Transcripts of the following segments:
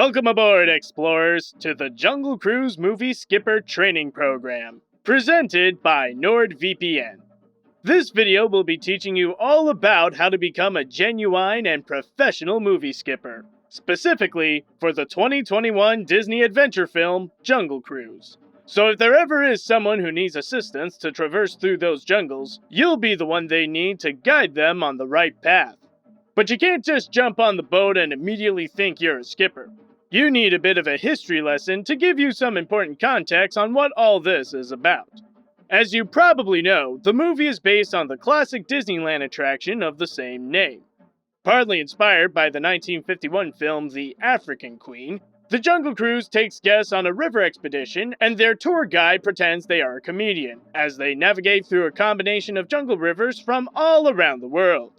Welcome aboard, explorers, to the Jungle Cruise Movie Skipper Training Program, presented by Nordvpn. This video will be teaching you all about how to become a genuine and professional movie skipper, specifically for the 2021 Disney adventure film, Jungle Cruise. So if there ever is someone who needs assistance to traverse through those jungles, you'll be the one they need to guide them on the right path. But you can't just jump on the boat and immediately think you're a skipper. You need a bit of a history lesson to give you some important context on what all this is about. As you probably know, the movie is based on the classic Disneyland attraction of the same name. Partly inspired by the 1951 film The African Queen, the Jungle Cruise takes guests on a river expedition, and their tour guide pretends they are a comedian, as they navigate through a combination of jungle rivers from all around the world.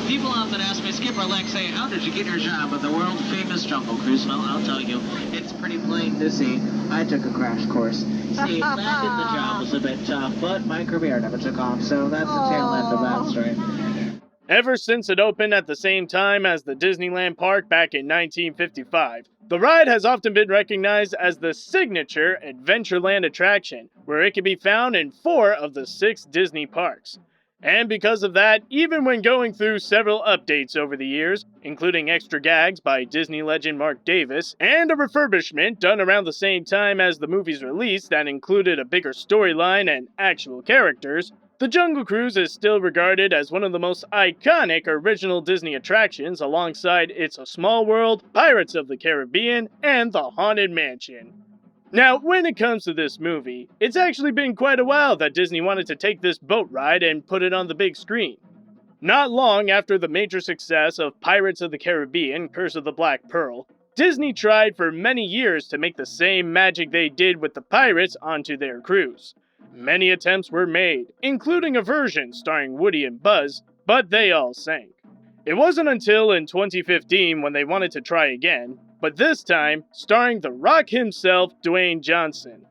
People often ask me, Skipper Alexei, how did you get your job at the world-famous Jungle Cruise? Well, I'll tell you, it's pretty plain to see. I took a crash course. See, landing the job was a bit tough, but my career never took off, so that's the tail end of that story. Ever since it opened at the same time as the Disneyland park back in 1955, the ride has often been recognized as the signature Adventureland attraction, where it can be found in 4 of the 6 Disney parks. And because of that, even when going through several updates over the years, including extra gags by Disney legend Mark Davis, and a refurbishment done around the same time as the movie's release that included a bigger storyline and actual characters, the Jungle Cruise is still regarded as one of the most iconic original Disney attractions alongside It's a Small World, Pirates of the Caribbean, and The Haunted Mansion. Now, when it comes to this movie, it's actually been quite a while that Disney wanted to take this boat ride and put it on the big screen. Not long after the major success of Pirates of the Caribbean, Curse of the Black Pearl, Disney tried for many years to make the same magic they did with the pirates onto their cruise. Many attempts were made, including a version starring Woody and Buzz, but they all sank. It wasn't until in 2015 when they wanted to try again, but this time starring The Rock himself, Dwayne Johnson.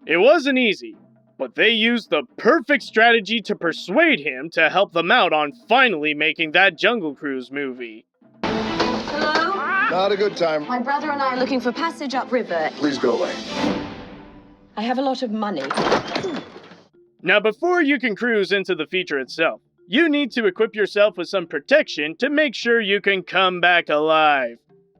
It wasn't easy, but they used the perfect strategy to persuade him to help them out on finally making that Jungle Cruise movie. Hello? Not a good time. My brother and I are looking for passage upriver. Please go away. I have a lot of money. Now, before you can cruise into the feature itself, you need to equip yourself with some protection to make sure you can come back alive.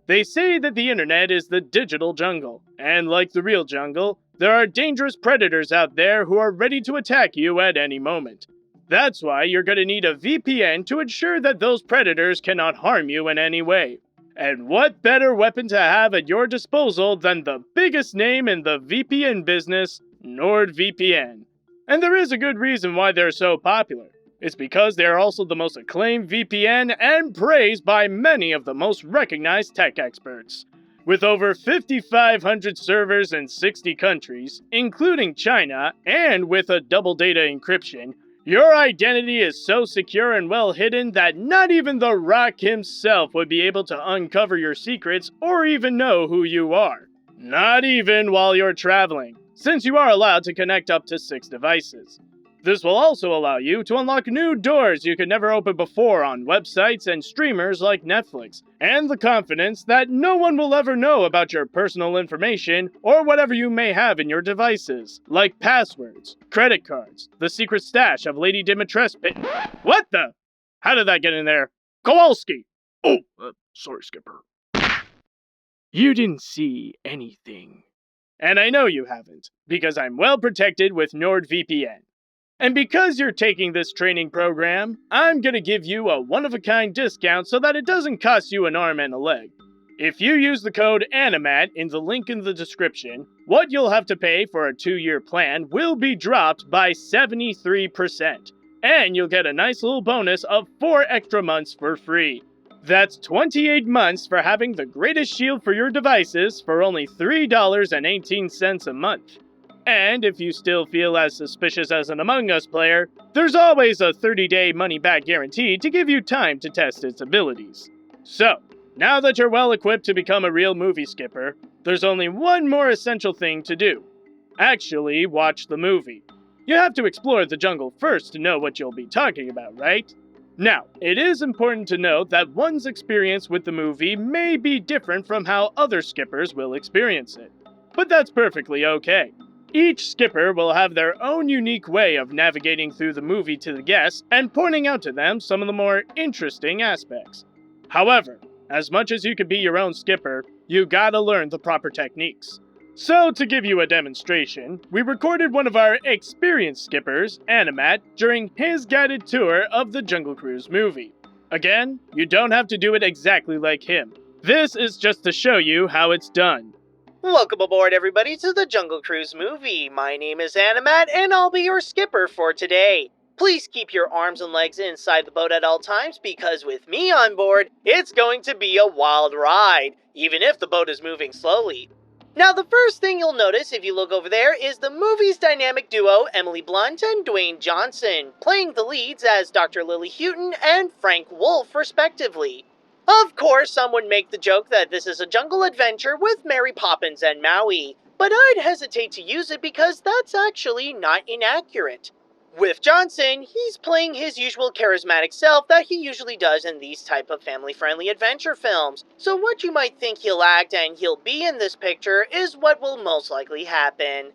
They say that the internet is the digital jungle, and like the real jungle, there are dangerous predators out there who are ready to attack you at any moment. That's why you're going to need a VPN to ensure that those predators cannot harm you in any way. And what better weapon to have at your disposal than the biggest name in the VPN business, Nordvpn. And there is a good reason why they're so popular. It's because they are also the most acclaimed VPN and praised by many of the most recognized tech experts. With over 5,500 servers in 60 countries, including China, and with a double data encryption, your identity is so secure and well hidden that not even The Rock himself would be able to uncover your secrets or even know who you are. Not even while you're traveling, since you are allowed to connect up to 6 devices. This will also allow you to unlock new doors you could never open before on websites and streamers like Netflix, and the confidence that no one will ever know about your personal information or whatever you may have in your devices, like passwords, credit cards, the secret stash of Lady Dimitrescu. What the? How did that get in there? Kowalski! Oh, sorry, Skipper. You didn't see anything. And I know you haven't, because I'm well protected with NordVPN. And because you're taking this training program, I'm gonna give you a one-of-a-kind discount so that it doesn't cost you an arm and a leg. If you use the code ANIMAT in the link in the description, what you'll have to pay for a 2-year plan will be dropped by 73%. And you'll get a nice little bonus of 4 extra months for free. That's 28 months for having the greatest shield for your devices for only $3.18 a month. And if you still feel as suspicious as an Among Us player, there's always a 30-day money-back guarantee to give you time to test its abilities. So, now that you're well equipped to become a real movie skipper, there's only one more essential thing to do. Actually, watch the movie. You have to explore the jungle first to know what you'll be talking about, right? Now, it is important to note that one's experience with the movie may be different from how other skippers will experience it. But that's perfectly okay. Each skipper will have their own unique way of navigating through the movie to the guests and pointing out to them some of the more interesting aspects. However, as much as you can be your own skipper, you gotta learn the proper techniques. So, to give you a demonstration, we recorded one of our experienced skippers, Animat, during his guided tour of the Jungle Cruise movie. Again, you don't have to do it exactly like him. This is just to show you how it's done. Welcome aboard, everybody, to the Jungle Cruise movie. My name is Animat, and I'll be your skipper for today. Please keep your arms and legs inside the boat at all times, because with me on board, it's going to be a wild ride, even if the boat is moving slowly. Now, the first thing you'll notice if you look over there is the movie's dynamic duo, Emily Blunt and Dwayne Johnson, playing the leads as Dr. Lily Houghton and Frank Wolf, respectively. Of course, some would make the joke that this is a jungle adventure with Mary Poppins and Maui, but I'd hesitate to use it because that's actually not inaccurate. With Johnson, he's playing his usual charismatic self that he usually does in these type of family-friendly adventure films, so what you might think he'll act and he'll be in this picture is what will most likely happen.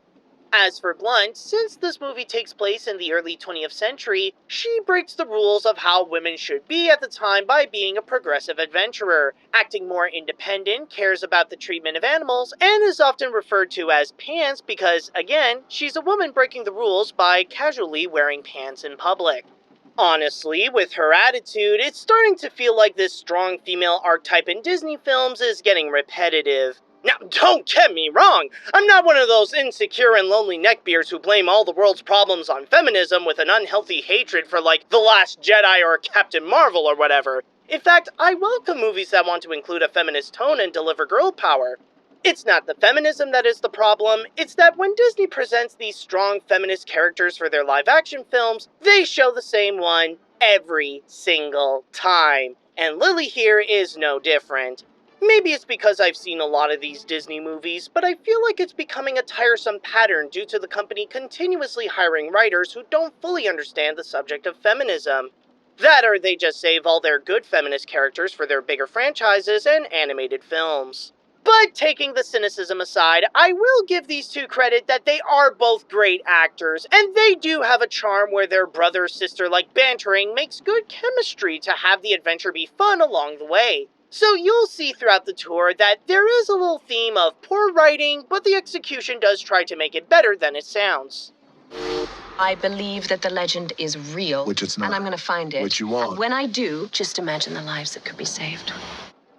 As for Blunt, since this movie takes place in the early 20th century, she breaks the rules of how women should be at the time by being a progressive adventurer, acting more independent, cares about the treatment of animals, and is often referred to as pants because, again, she's a woman breaking the rules by casually wearing pants in public. Honestly, with her attitude, it's starting to feel like this strong female archetype in Disney films is getting repetitive. Now, don't get me wrong, I'm not one of those insecure and lonely neckbeards who blame all the world's problems on feminism with an unhealthy hatred for, like, The Last Jedi or Captain Marvel or whatever. In fact, I welcome movies that want to include a feminist tone and deliver girl power. It's not the feminism that is the problem, it's that when Disney presents these strong feminist characters for their live-action films, they show the same one every single time. And Lily here is no different. Maybe it's because I've seen a lot of these Disney movies, but I feel like it's becoming a tiresome pattern due to the company continuously hiring writers who don't fully understand the subject of feminism. That or they just save all their good feminist characters for their bigger franchises and animated films. But taking the cynicism aside, I will give these two credit that they are both great actors, and they do have a charm where their brother-sister-like bantering makes good chemistry to have the adventure be fun along the way. So you'll see throughout the tour that there is a little theme of poor writing, but the execution does try to make it better than it sounds. I believe that the legend is real. Which it's not. And I'm gonna find it. Which you want. And when I do, just imagine the lives that could be saved.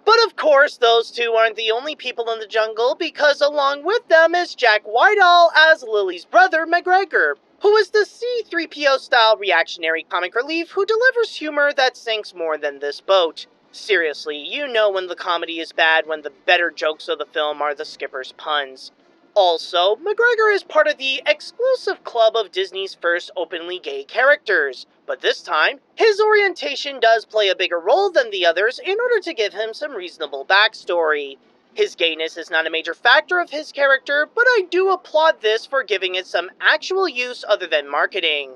But of course, those two aren't the only people in the jungle, because along with them is Jack Whitehall as Lily's brother, McGregor, who is the C-3PO-style reactionary comic relief who delivers humor that sinks more than this boat. Seriously, you know when the comedy is bad when the better jokes of the film are the skipper's puns. Also, McGregor is part of the exclusive club of Disney's first openly gay characters, but this time, his orientation does play a bigger role than the others in order to give him some reasonable backstory. His gayness is not a major factor of his character, but I do applaud this for giving it some actual use other than marketing.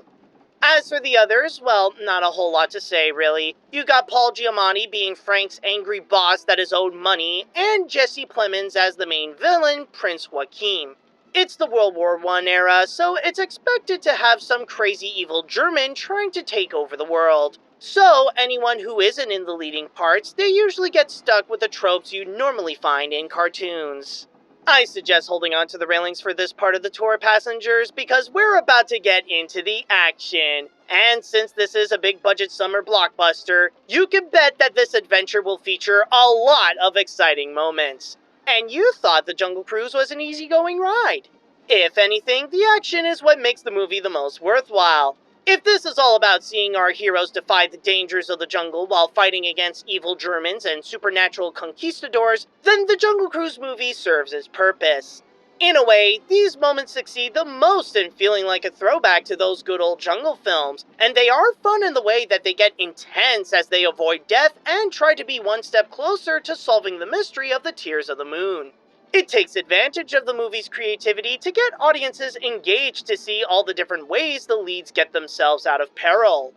As for the others, well, not a whole lot to say, really. You got Paul Giamatti being Frank's angry boss that is owed money, and Jesse Plemons as the main villain, Prince Joachim. It's the World War I era, so it's expected to have some crazy evil German trying to take over the world. So, anyone who isn't in the leading parts, they usually get stuck with the tropes you normally find in cartoons. I suggest holding on to the railings for this part of the tour, passengers, because we're about to get into the action. And since this is a big budget summer blockbuster, you can bet that this adventure will feature a lot of exciting moments. And you thought the Jungle Cruise was an easygoing ride. If anything, the action is what makes the movie the most worthwhile. If this is all about seeing our heroes defy the dangers of the jungle while fighting against evil Germans and supernatural conquistadors, then the Jungle Cruise movie serves its purpose. In a way, these moments succeed the most in feeling like a throwback to those good old jungle films, and they are fun in the way that they get intense as they avoid death and try to be one step closer to solving the mystery of the Tears of the Moon. It takes advantage of the movie's creativity to get audiences engaged to see all the different ways the leads get themselves out of peril.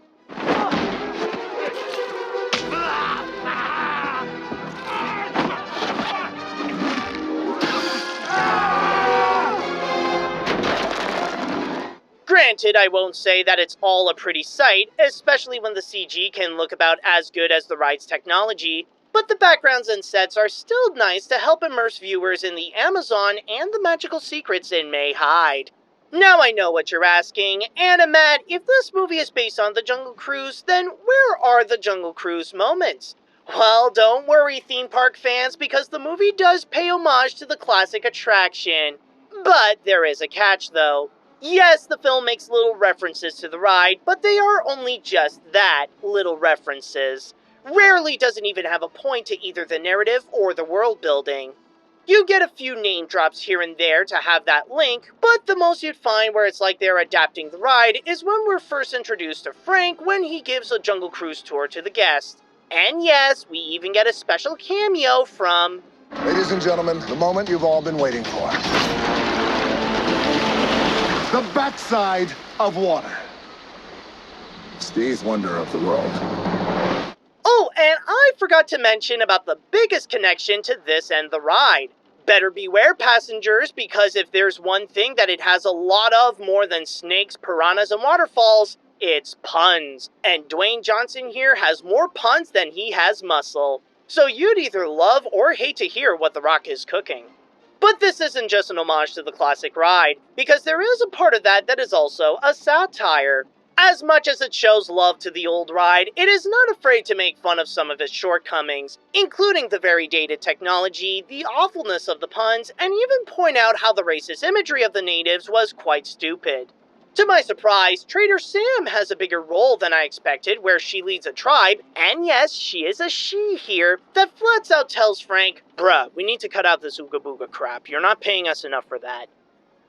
Granted, I won't say that it's all a pretty sight, especially when the CG can look about as good as the ride's technology, but the backgrounds and sets are still nice to help immerse viewers in the Amazon and the magical secrets it may hide. Now I know what you're asking, Anna Matt, if this movie is based on the Jungle Cruise, then where are the Jungle Cruise moments? Well, don't worry, theme park fans, because the movie does pay homage to the classic attraction. But there is a catch, though. Yes, the film makes little references to the ride, but they are only just that, little references. Rarely does it even have a point to either the narrative or the world building. You get a few name drops here and there to have that link, but the most you'd find where it's like they're adapting the ride is when we're first introduced to Frank when he gives a Jungle Cruise tour to the guests. And yes, we even get a special cameo from... Ladies and gentlemen, the moment you've all been waiting for. The backside of water. It's the eighth wonder of the world. Oh, and I forgot to mention about the biggest connection to this and the ride. Better beware, passengers, because if there's one thing that it has a lot of more than snakes, piranhas, and waterfalls, it's puns. And Dwayne Johnson here has more puns than he has muscle. So you'd either love or hate to hear what The Rock is cooking. But this isn't just an homage to the classic ride, because there is a part of that is also a satire. As much as it shows love to the old ride, it is not afraid to make fun of some of its shortcomings, including the very dated technology, the awfulness of the puns, and even point out how the racist imagery of the natives was quite stupid. To my surprise, Trader Sam has a bigger role than I expected, where she leads a tribe, and yes, she is a she here, that flats out tells Frank, "Bruh, we need to cut out this ooga booga crap, you're not paying us enough for that."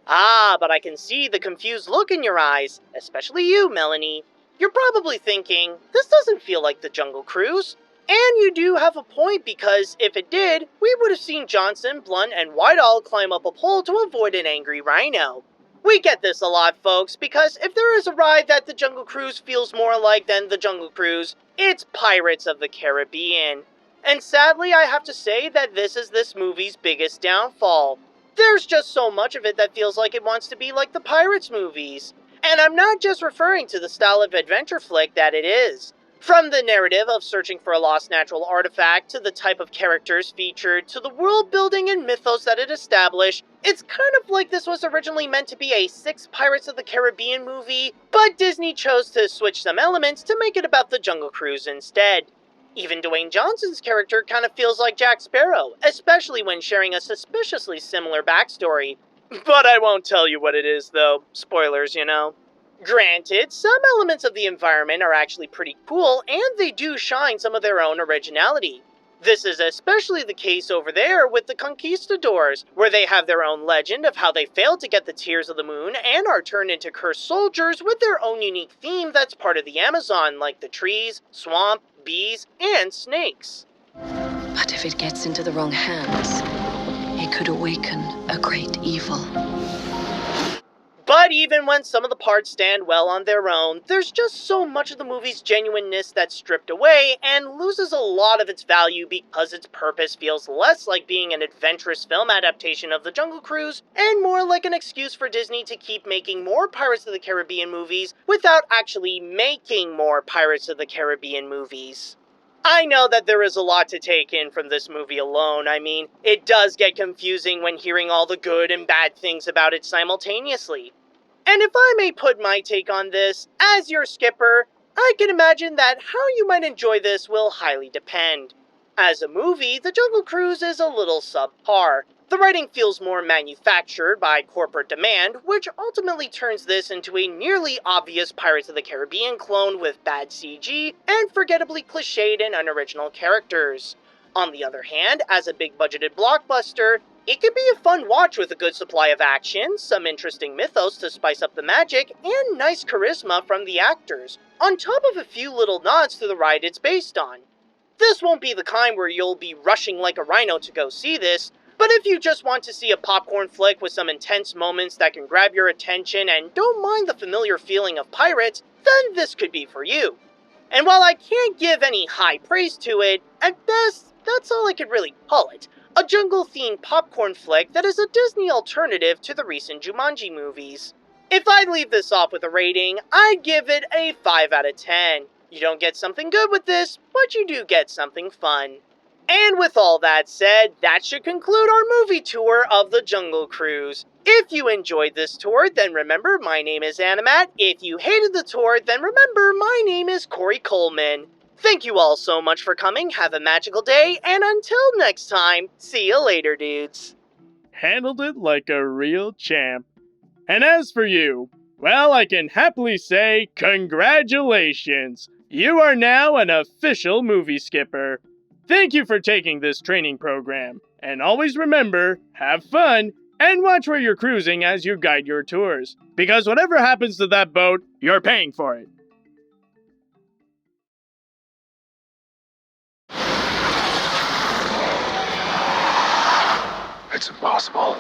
Ah, but I can see the confused look in your eyes, especially you, Melanie. You're probably thinking, this doesn't feel like the Jungle Cruise. And you do have a point, because if it did, we would have seen Johnson, Blunt, and Whitehall climb up a pole to avoid an angry rhino. We get this a lot, folks, because if there is a ride that the Jungle Cruise feels more like than the Jungle Cruise, it's Pirates of the Caribbean. And sadly, I have to say that this is this movie's biggest downfall. There's just so much of it that feels like it wants to be like the Pirates movies. And I'm not just referring to the style of adventure flick that it is. From the narrative of searching for a lost natural artifact, to the type of characters featured, to the world building and mythos that it established, it's kind of like this was originally meant to be a 6 Pirates of the Caribbean movie, but Disney chose to switch some elements to make it about the Jungle Cruise instead. Even Dwayne Johnson's character kind of feels like Jack Sparrow, especially when sharing a suspiciously similar backstory. But I won't tell you what it is, though. Spoilers, you know. Granted, some elements of the environment are actually pretty cool, and they do shine some of their own originality. This is especially the case over there with the Conquistadors, where they have their own legend of how they failed to get the Tears of the Moon and are turned into cursed soldiers with their own unique theme that's part of the Amazon, like the trees, swamp, bees, and snakes. But if it gets into the wrong hands, it could awaken a great evil. But even when some of the parts stand well on their own, there's just so much of the movie's genuineness that's stripped away and loses a lot of its value because its purpose feels less like being an adventurous film adaptation of the Jungle Cruise and more like an excuse for Disney to keep making more Pirates of the Caribbean movies without actually making more Pirates of the Caribbean movies. I know that there is a lot to take in from this movie alone. I mean, it does get confusing when hearing all the good and bad things about it simultaneously. And if I may put my take on this, as your skipper, I can imagine that how you might enjoy this will highly depend. As a movie, The Jungle Cruise is a little subpar. The writing feels more manufactured by corporate demand, which ultimately turns this into a nearly obvious Pirates of the Caribbean clone with bad CG and forgettably cliched and unoriginal characters. On the other hand, as a big-budgeted blockbuster, it can be a fun watch with a good supply of action, some interesting mythos to spice up the magic, and nice charisma from the actors, on top of a few little nods to the ride it's based on. This won't be the kind where you'll be rushing like a rhino to go see this, but if you just want to see a popcorn flick with some intense moments that can grab your attention and don't mind the familiar feeling of pirates, then this could be for you. And while I can't give any high praise to it, at best, that's all I could really call it. A jungle-themed popcorn flick that is a Disney alternative to the recent Jumanji movies. If I leave this off with a rating, I'd give it a 5 out of 10. You don't get something good with this, but you do get something fun. And with all that said, that should conclude our movie tour of the Jungle Cruise. If you enjoyed this tour, then remember my name is Animat. If you hated the tour, then remember my name is Corey Coleman. Thank you all so much for coming, have a magical day, and until next time, see you later, dudes. Handled it like a real champ. And as for you, well, I can happily say congratulations. You are now an official movie skipper. Thank you for taking this training program. And always remember, have fun, and watch where you're cruising as you guide your tours. Because whatever happens to that boat, you're paying for it. It's impossible.